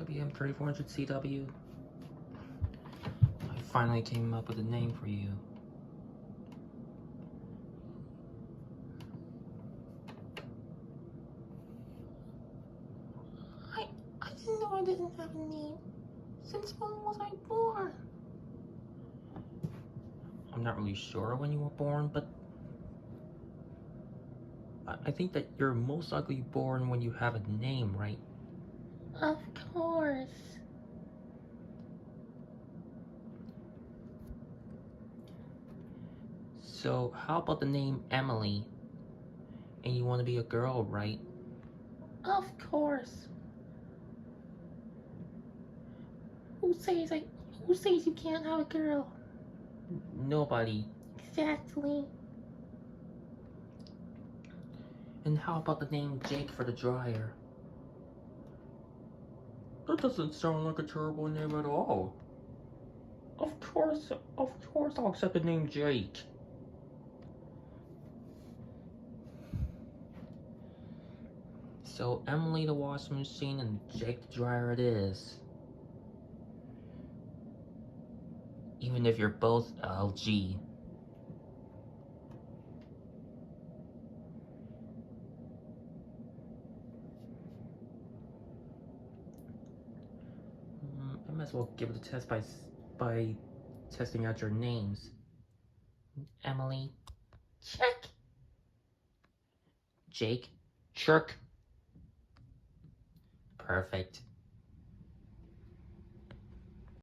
WM3400CW. I finally came up with a name for you. I didn't know I didn't have a name. Since when was I born? I'm not really sure when you were born, but I think that you're most likely born when you have a name, right? Of course. So how about the name Emily? And you want to be a girl, right? Of course. Who says you can't have a girl? Nobody. Exactly. And how about the name Jake for the dryer? That doesn't sound like a terrible name at all. Of course I'll accept the name Jake. So Emily the washing machine and Jake the dryer it is. Even if you're both LG. I might as well give it a test by testing out your names. Emily. Check. Jake. Chirk. Perfect.